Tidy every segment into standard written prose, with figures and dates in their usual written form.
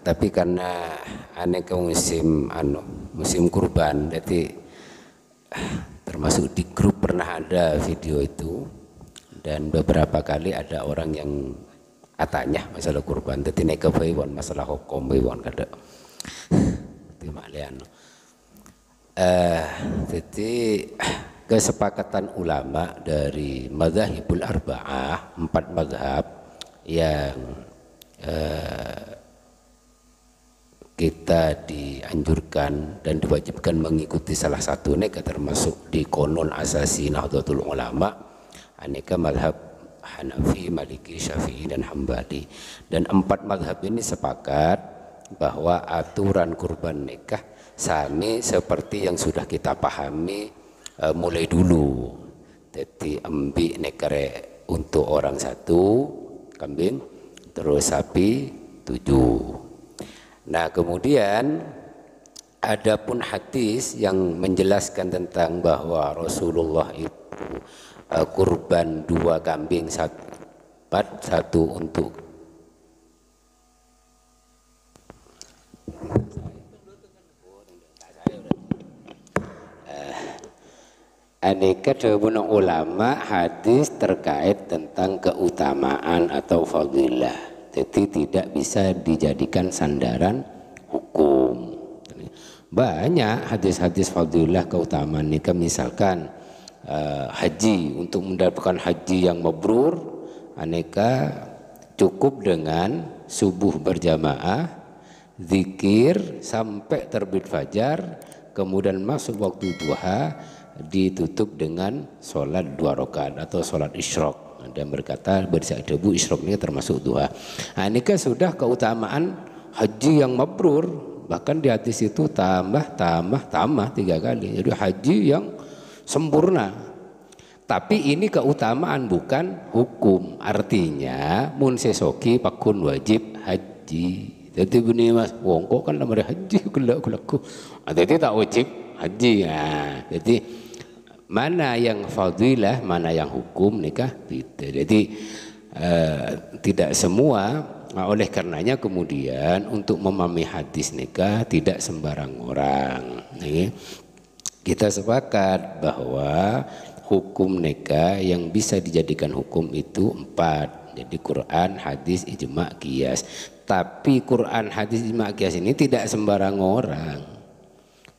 Tapi karena aneka musim kurban, jadi termasuk di grup pernah ada video itu, dan beberapa kali ada orang yang tanya masalah kurban, jadi neka baywan masalah hukum baywan kada. Itu maklian. Jadi kesepakatan ulama dari madzhabul arba'ah, 4 mazhab yang kita dianjurkan dan diwajibkan mengikuti salah satu neka termasuk di konon asasi Nahdlatul Ulama, aneka mazhab Hanafi, Maliki, Syafi'i dan Hambali. Dan 4 mazhab ini sepakat bahwa aturan kurban nikah sami seperti yang sudah kita pahami mulai dulu. Jadi ambil nekare untuk orang 1 kambing, terus sapi 7. Nah kemudian adapun hadis yang menjelaskan tentang bahwa Rasulullah itu kurban 2 kambing 1 untuk aneka dawuh ulama hadis terkait tentang keutamaan atau fadilah. Jadi tidak bisa dijadikan sandaran hukum. Banyak hadis-hadis fadilah keutamaan nikah, misalkan haji, untuk mendapatkan haji yang mabrur, aneka cukup dengan subuh berjamaah, zikir sampai terbit fajar, kemudian masuk waktu duha, ditutup dengan sholat 2 rakaat atau sholat isyraq. Dan berkata bersiak debu isyraq ini termasuk duha. Nah, ini kan sudah keutamaan haji yang mabrur, bahkan di hadis itu tambah 3 kali. Jadi haji yang sempurna. Tapi ini keutamaan bukan hukum. Artinya mun sesoki pakun wajib haji. Jadi begini mas, wongko kan namanya haji gelaku. Jadi tak wajib haji. Nah, jadi mana yang fadilah, mana yang hukum nikah beda. Jadi tidak semua. Oleh karenanya kemudian untuk memahami hadis nikah tidak sembarang orang. Kita sepakat bahwa hukum nikah yang bisa dijadikan hukum itu 4. Jadi Quran, hadis, ijma', qiyas. Tapi Quran, hadis, ijma', qiyas ini tidak sembarang orang.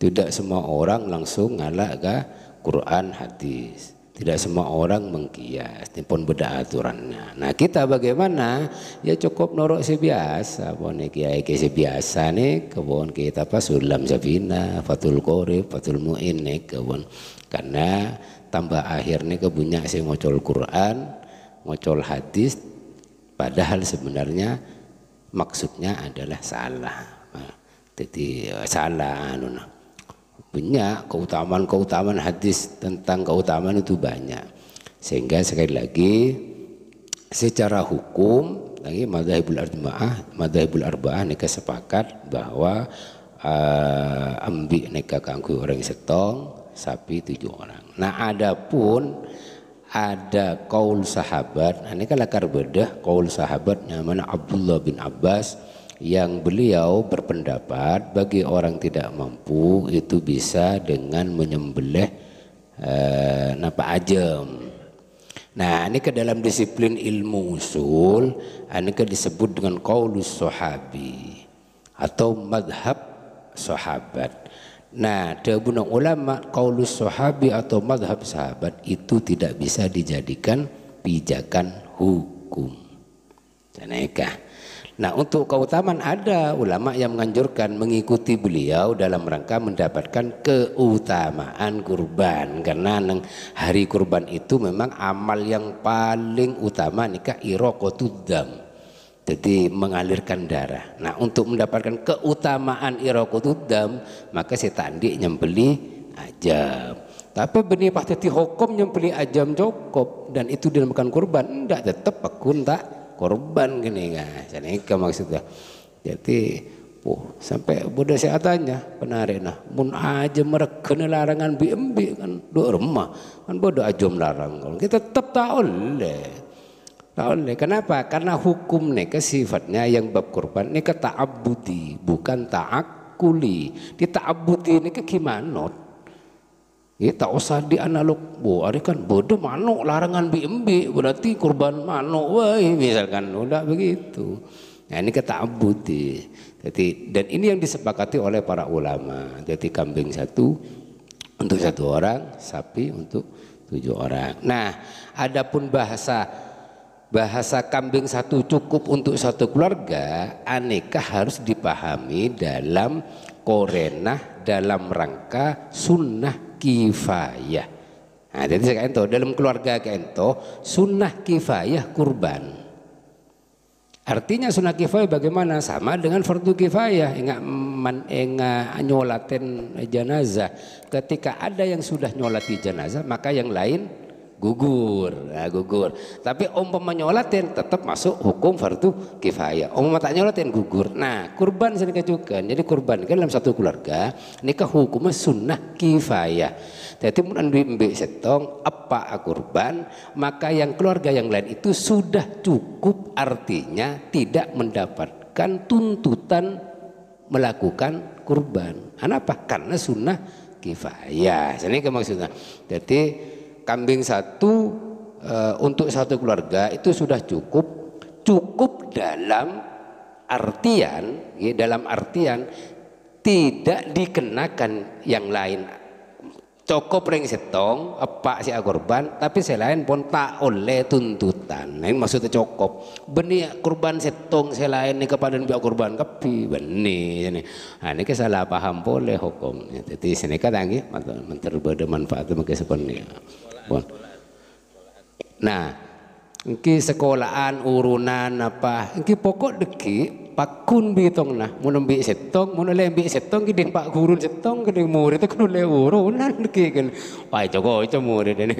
Tidak semua orang langsung ngalak ke Quran, hadis. Tidak semua orang mengkias, ini pun beda aturannya. Nah kita bagaimana? Ya cukup norok sebiasa, pun kiai sebiasa nih, kebun kita apa Sulam Sabina, Fathul Qorib, Fathul Mu'in nih kebun. Karena tambah akhir nih kebunya saya ngocol Quran, ngocol hadis, padahal sebenarnya maksudnya adalah salah. Jadi salah banyak keutamaan arba'ah tentang keutamaan itu banyak, sehingga sekali lagi secara hukum lagi madzhabul arba'ah nikah sepakat bahwa ambil nikah kanggo orang setong, sapi 7 orang. Nah adapun ada kaul sahabat, ini kan lakar bedah kaul sahabat namanya Abdullah bin Abbas, yang beliau berpendapat bagi orang tidak mampu itu bisa dengan menyembelih ajam. Nah ini ke dalam disiplin ilmu usul, ini ke disebut dengan qaulus sahabi atau madhab sahabat. Nah dawuh ulama qaulus sahabi atau madhab sahabat itu tidak bisa dijadikan pijakan hukum. Nah untuk keutamaan ada ulama yang menganjurkan mengikuti beliau dalam rangka mendapatkan keutamaan kurban, karena hari kurban itu memang amal yang paling utama nikah iraqatud dam, jadi mengalirkan darah. Nah untuk mendapatkan keutamaan iraqatud dam maka saya tandi nyembeli ajam. Tapi benih pasti hukum nyembeli ajam cukup dan itu dinamakan kurban, enggak tetap akun tak korban gini kan, jadi maksudnya. Jadi, sampai bodoh saya tanya penarik nah, mun aja mereka larangan BMB kan, do remah kan bodoh aja melarang, kalau kita tetap tak oleh. Tak boleh. Kenapa? Karena hukum neka sifatnya yang bab kurban neka ta'abbudi, bukan ta'akuli. Di ta'abbudi neka gimana? Ya tak usah di analog. Bu, ada kan bodoh manuk larangan BMB berarti kurban manuk, wah misalkan udah begitu. Nah ini keta'abbudi. Jadi dan ini yang disepakati oleh para ulama. Jadi kambing satu untuk 1 orang, sapi untuk 7 orang. Nah, adapun bahasa kambing satu cukup untuk 1 keluarga, aneka harus dipahami dalam korenah dalam rangka sunnah kifayah. Nah, jadi saya ento dalam keluarga ento sunnah kifayah kurban. Artinya sunnah kifayah bagaimana? Sama dengan fardu kifayah. Enggak nyolatin jenazah. Ketika ada yang sudah nyolati jenazah, maka yang lain gugur. Nah, gugur. Tapi umpama nyolatin tetap masuk hukum fardu kifayah. Umpama tak nyolatin gugur. Nah, kurban sini juga. Jadi kurban kan dalam 1 keluarga nikah hukumnya sunnah kifayah. Jadi mun ambil setong apa kurban, maka yang keluarga yang lain itu sudah cukup, artinya tidak mendapatkan tuntutan melakukan kurban. Kenapa? Karena sunnah kifayah. Ini maksudnya. Jadi kambing satu untuk 1 keluarga itu sudah cukup dalam artian, ya, dalam artian tidak dikenakan yang lain. Cukup ring setong apa si kurban, tapi selain pun tak oleh tuntutan. Nah, ini maksudnya cukup. Benih kurban setong selain ni kepada biak kurban kapi benih ini. Nah, ini kesalah paham boleh hukum. Jadi sini kata lagi menterbeda manfaat mungkin sepenuhnya. Nah, ini sekolahan urunan apa? Ini pokok deki pakun bitong nah, mun ambil setong, mun oleh ambil setong gideng pak gurun setong gideng murid itu kan oleh urunan deki kan. Wah, Joko itu murid ini.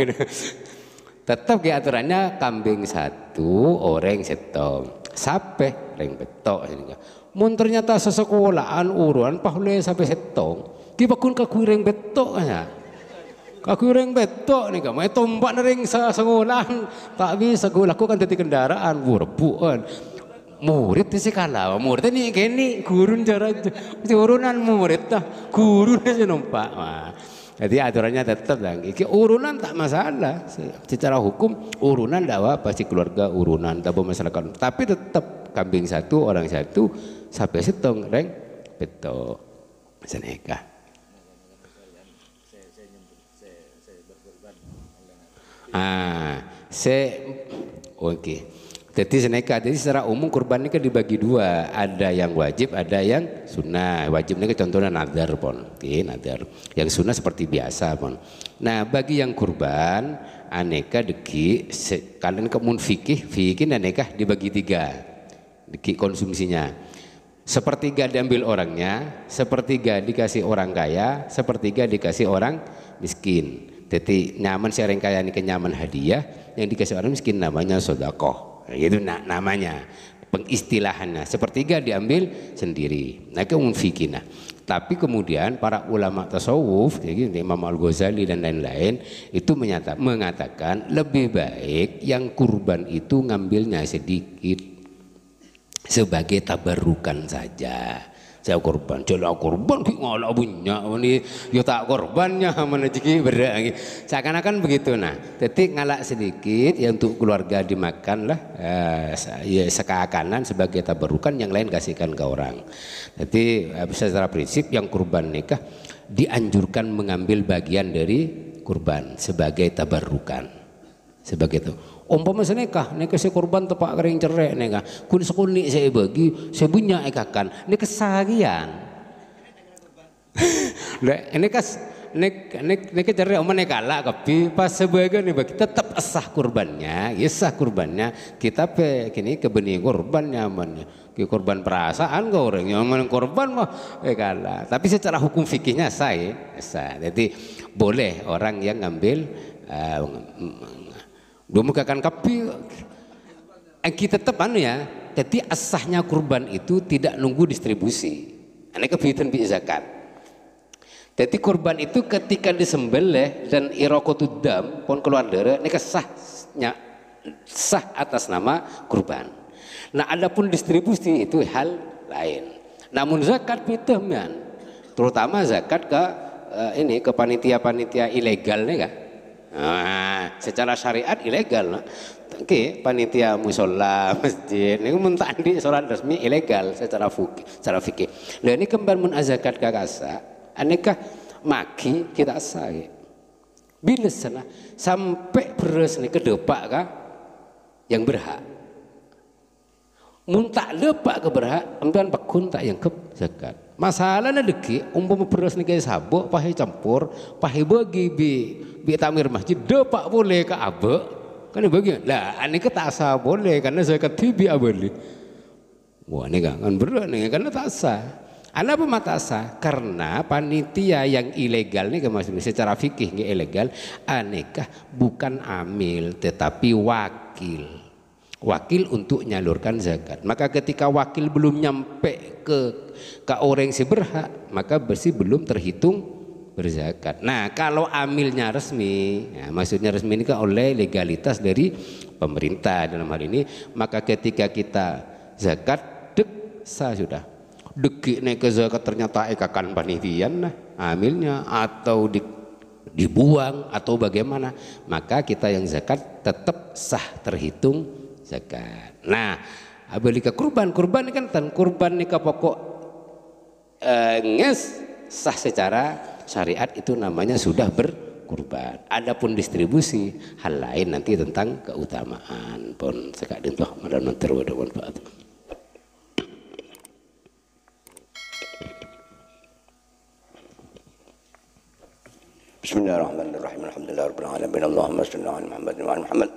Tetap ke aturannya kambing 1 orang setong, sape ring betok ini. Mun ternyata sesekolahan urunan pahle sampai setong, ki pakun ka kuring betok ya. Kakureng betok nih kamu, tombak nering sengolahan tak bisa gue lakukan tadi kendaraan burbuan. Murid sih kalah, murid ini gini gurun cara urunan murid dah, gurun aja numpak. Wah, jadi aturannya tetap lagi. Urunan tak masalah, secara hukum urunan dakwah pasti keluarga urunan, tak masyarakat. Tapi tetap kambing 1 orang 1 sampai setong reng betok seneka. Oke. Jadi seneka, jadi secara umum kurban ini kan dibagi 2, ada yang wajib, ada yang sunnah. Wajib ini contohnya nadar pon, nadar. Yang sunnah seperti biasa pon. Nah, bagi yang kurban, aneka deki, kalian kemun fikih aneka dibagi 3, deki konsumsinya. 1/3 diambil orangnya, 1/3 dikasih orang kaya, 1/3 dikasih orang miskin. Jadi nyaman sharing kaya ini kenyaman hadiah, yang dikasih orang miskin namanya sodakoh. Itu namanya pengistilahannya. 1/3 diambil sendiri. Nah, kemun fikih. Tapi kemudian para ulama tasawuf, jadi Imam Al-Ghazali dan lain-lain itu mengatakan lebih baik yang kurban itu ngambilnya sedikit sebagai tabarukan saja. Saya korban, jelas korban ki ngalak punya ini yo tak korbannya mana jiki berak. Seakan-akan begitu. Nah, jadi ngalak sedikit ya untuk keluarga dimakan lah, ya seakan-akan sebagai tabarukan, yang lain kasihkan ke orang. Jadi secara prinsip yang kurban nikah dianjurkan mengambil bagian dari kurban sebagai tabarukan, sebagai itu. Umpama senekah, neka si korban tepak kering cerek neka, kun sekuni saya bagi, saya punya ekakan, neka sagian. Neka cerek umpama neka lah, tapi pas sebagian nih bagi tetap sah kurbannya, ya sah kurbannya. Kita kini kebenih korbannya mana, ke korban perasaan kau orang yang mana korban mah kalah. Tapi secara hukum fikihnya sah. Jadi boleh orang yang ngambil mukakan kapi kita tetap ya. Jadi asahnya kurban itu tidak nunggu distribusi. Ini kebitan bi zakat. Jadi kurban itu ketika disembelih dan irokotud dam pun keluar darah, ini kesahnya sah atas nama kurban. Nah, adapun distribusi itu hal lain. Namun zakat fitahnya, terutama zakat ke ke panitia-panitia ilegal nih kan. Nah, secara syariat ilegal. Nah. Oke, panitia musola masjid ini mentandi sholat resmi ilegal secara fikih. Nah ini kembar mun zakat kakasa, aneka maki kita sah. Bila sana sampai beres nih ke depak kah yang berhak. Mun tak lepak ke berhak, empian pakun tak yang ke zakat. Masalahnya deki umpama beres nih kayak sabuk, pakai campur, pakai bagi bi tamir masjid, depak boleh ke abe. Kan bagian lah, ini tak sah boleh karena zakat tibi abadi. Wah ini kan berat nih karena tak sah. Anda apa mata sah? Karena panitia yang ilegal nih maksudnya secara fikih nggak ilegal, aneka bukan amil tetapi wakil. Wakil untuk nyalurkan zakat. Maka ketika wakil belum nyampe ke orang yang berhak, maka bersih belum terhitung berzakat. Nah kalau amilnya resmi, ya, maksudnya resmi ini kan oleh legalitas dari pemerintah dalam hal ini, maka ketika kita zakat dek sah sudah. Dekik naik ke zakat ternyata ekakan panitian nah amilnya atau dibuang atau bagaimana, maka kita yang zakat tetap sah terhitung zakat. Nah abalika kurban ini kan kurban ini ke pokok nges sah secara syariat itu namanya sudah berkurban. Adapun distribusi hal lain nanti tentang keutamaan pun sekadin toh madan terwadawan Pak. Bismillahirrahmanirrahim. Alhamdulillahirabbil alamin. Allahumma shalli ala Muhammad wa ala Muhammad.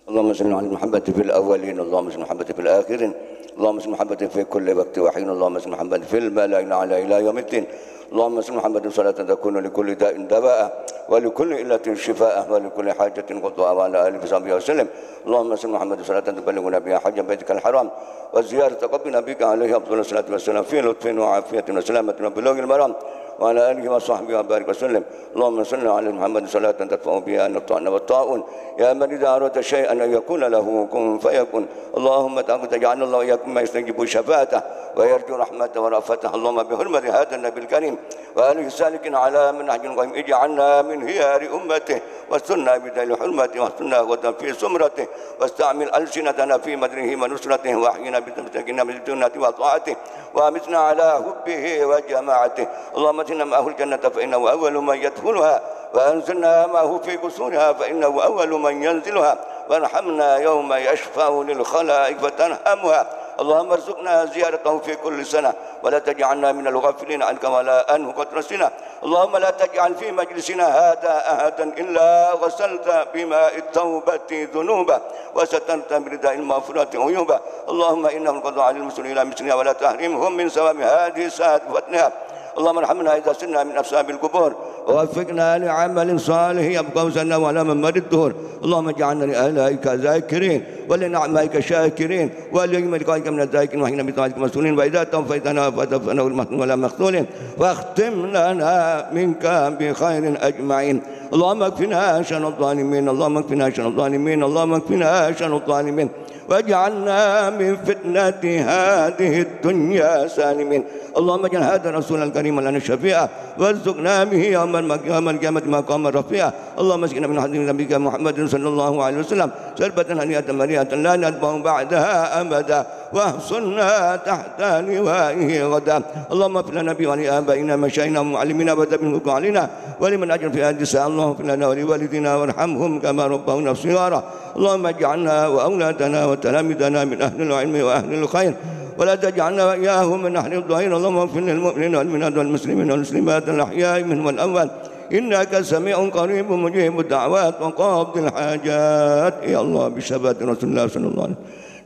Allahumma shalli ala Muhammad fil awwalin, Allahumma shalli ala Muhammad fil akhirin. Allahumma shalli ala Muhammad fi kulli waqtin wa hin. Allahumma shalli ala Muhammad fil mala'il a'la ila yaumiddin. اللهم صل محمد صلاة تكون لكل داء دواء ولكل علة شفاء ولكل حاجة قضاء وعلى آله وصحبه وسلم. اللهم صل محمد صلاة تبلغنا بها حج بيتك الحرام وزيارة قبر نبيك عليه أفضل الصلاة والسلام في لطف وعافية وسلامة وبلوغ المرام وعلى آله وصحبه وبارك وسلم. اللهم صل على محمد صلاة تدفع بها الطعن والطاعون يا من إذا أراد شيئا أن يكون له كن فيكون. اللهم تجعلنا الله وإياكم ما يستجيب شفاعته ويرجو رحمته ورأفته. اللهم بحرمة هذا النبي الكريم وآله السالكين على منهج القيم اجعلنا من خيار أمته واسترنا بدليل حرمته واسترنا غدا في سمرته واستعمل ألسنتنا في مدره ونصرته وأحينا بتمسكنا بالسنة وطاعته وأمتنا على حبه وجماعته. اللهم اتنا معه الجنة فإنه أول من يدخلها وأنزلنا معه في قصورها فإنه أول من ينزلها وارحمنا يوم يشفع للخلائق فترحمها. اللهم ارزقنا زيارته في كل سنة ولا تجعلنا من الغافلين عنك ولا أنه قد رسنا. اللهم لا تجعل في مجلسنا هذا أحدا إلا غسلت بماء التوبة ذنوبه وسترت برداء المغفرة عيوبه. اللهم إنهم قضوا على المسلمين إلى مثلها ولا تحرمهم من ثواب هذه الساعة فتنها. اللهم ارحمنا إذا سرنا من أصحاب القبور ووفقنا لعمل صالح يبقى وزنا ولا من مرد الدهور. اللهم اجعلنا لآلائك ذاكرين ولنعمائك شاكرين ولملقائك من الذاكرين وحين بطاعتك مسؤولين. وإذا توفيتنا فتوفنا المحسن ولا مخذول واختم لنا منك بخير أجمعين. اللهم اكفنا شر الظالمين. اللهم اكفنا شر الظالمين. اللهم اكفنا شر الظالمين واجعلنا من فتنة هذه الدنيا سالمين. اللهم اجعل هذا الرسول الكريم لنا شفيعا وارزقنا به يوم القيامة مقاما رفيعا. اللهم اسقنا من حضرة نبيك محمد صلى الله عليه وسلم شربة هنيئة مريئة لا نتبع بعدها أبدا واحصرنا تحت لوائه غدا. اللهم اغفر لنا ولآبائنا مشايخنا ومعلمينا وذبهم علينا ولمن أجر في هذه الساعة. اللهم اغفر لنا ولوالدينا وارحمهم كما ربونا صغارا. اللهم اجعلنا وأولادنا وتلاميذنا من أهل العلم وأهل الخير ولا تجعلنا وإياهم من أهل الظهير. اللهم اغفر للمؤمنين والمؤمنات والمسلمين والمسلمات الأحياء منهم والأموات إنك سميع قريب مجيب الدعوات وقاضي الحاجات. يا الله بشفاعة رسول الله صلى الله عليه وسلم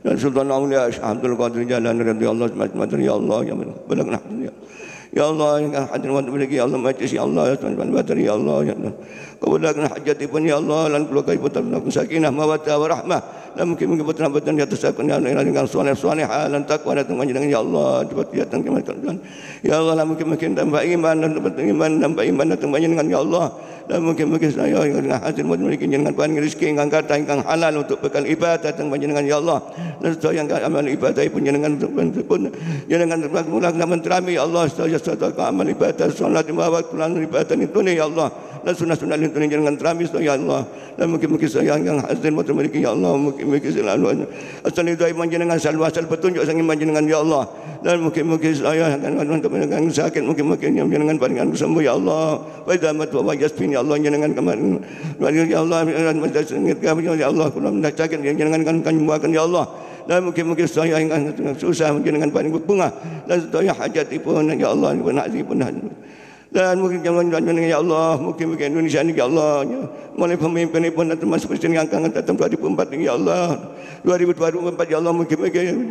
يا سلطان الأولياء عبد القادر جلال رضي الله عنه. يا الله يا من بلغنا يا الله يا حد المدبلك يا الله مجلس يا الله يا سلطان البدر يا الله يا الله قبل لنا حجتكم يا الله لن كل كيف تبلغ سكينة مودة ورحمة dan mungkin betul-betul di atas aku dengan soleh-solehah dan takwa datang panjenengan ya Allah cepat datang kematian ya Allah mungkin tambah iman dan tambah iman datang panjenengan ya Allah dan mungkin saya dengan hasil memiliki dengan panjang rezeki ingkang kathah ingkang halal untuk bekal ibadah datang panjenengan ya Allah dan saya yang amal ibadah panjenengan pun jenengan mulakan menterami ya Allah saya amal ibadah salat lima waktu lan ibadah itu ya Allah dan sunah-sunah itu jenengan terami ya Allah dan mungkin saya yang hasil memiliki ya Allah mungkin selalu asal itu panjenengan selalu asal petunjuk sang panjenengan ya Allah dan mungkin saya akan sakit mungkin yang jenengan panjenengan sembuh ya Allah wa idamat wa yasfin ya Allah jenengan kemarin ya Allah ya Allah kalau sakit jenengan kan menyembuhkan ya Allah dan mungkin saya yang susah jenengan paling berbunga dan saya hajat pun ya Allah pun dan mungkin jangan ya Allah mungkin Indonesia ini ya Allah mulai pemimpin pun termasuk presiden yang akan datang 2004 ini ya Allah 2024 ya Allah mungkin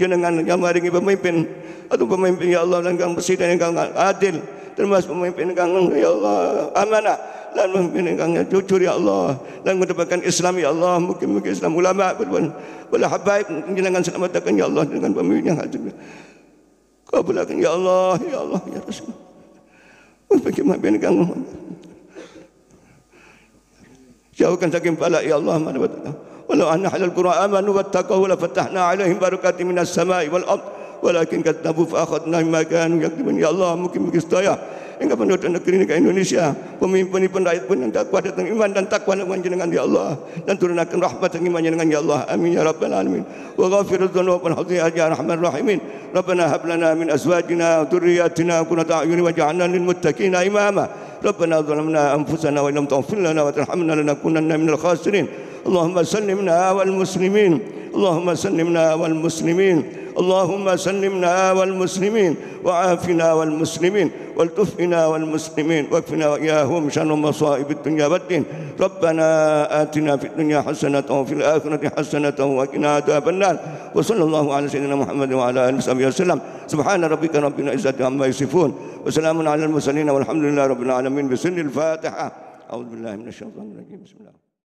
jenengan yang maringi pemimpin atau pemimpin ya Allah dan presiden yang adil termasuk pemimpin yang ya Allah amanah dan pemimpin yang jujur ya Allah dan mendapatkan Islam ya Allah mungkin Islam ulama wala habaib jenengan selamatkan ya Allah dengan pemimpin yang adil kabulkan ya Allah ya Rasul bagaimana kamu jauhkan saking balak ya Allah walau anna halal Qur'an amanu wattaqaw la fatahna alaihim barakatin minas samai wal ard walakin kadzabu fa akhadna ma kanu yakdibun ya Allah mungkin saya hingga penduduk negeri ini ke Indonesia pemimpin pun rakyat pun yang takwa datang iman dan takwa dengan jenengan ya Allah dan turunkan rahmat dan iman jenengan ya Allah amin ya rabbal alamin wa ghafir dzunub wal khati'at ya arhamar rahimin rabbana hab lana min azwajina wa dhurriyyatina qurrata a'yun waj'alna lil muttaqina imama rabbana zalamna anfusana wa illam taghfir lana wa tarhamna lanakunanna minal khasirin Allahumma sallimna wal muslimin Allahumma sallimna wal muslimin اللهم سلمنا والمسلمين وعافنا والمسلمين والتفنا والمسلمين واكفنا وإياهم شر مصائب الدنيا والدين ربنا آتنا في الدنيا حسنة وفي الآخرة حسنة وقنا عذاب النار وصلى الله على سيدنا محمد وعلى آله وصحبه وسلم سبحان ربك رب العزة عما يصفون وسلام على المرسلين والحمد لله رب العالمين بسن الفاتحة أعوذ بالله من الشيطان الرجيم بسم الله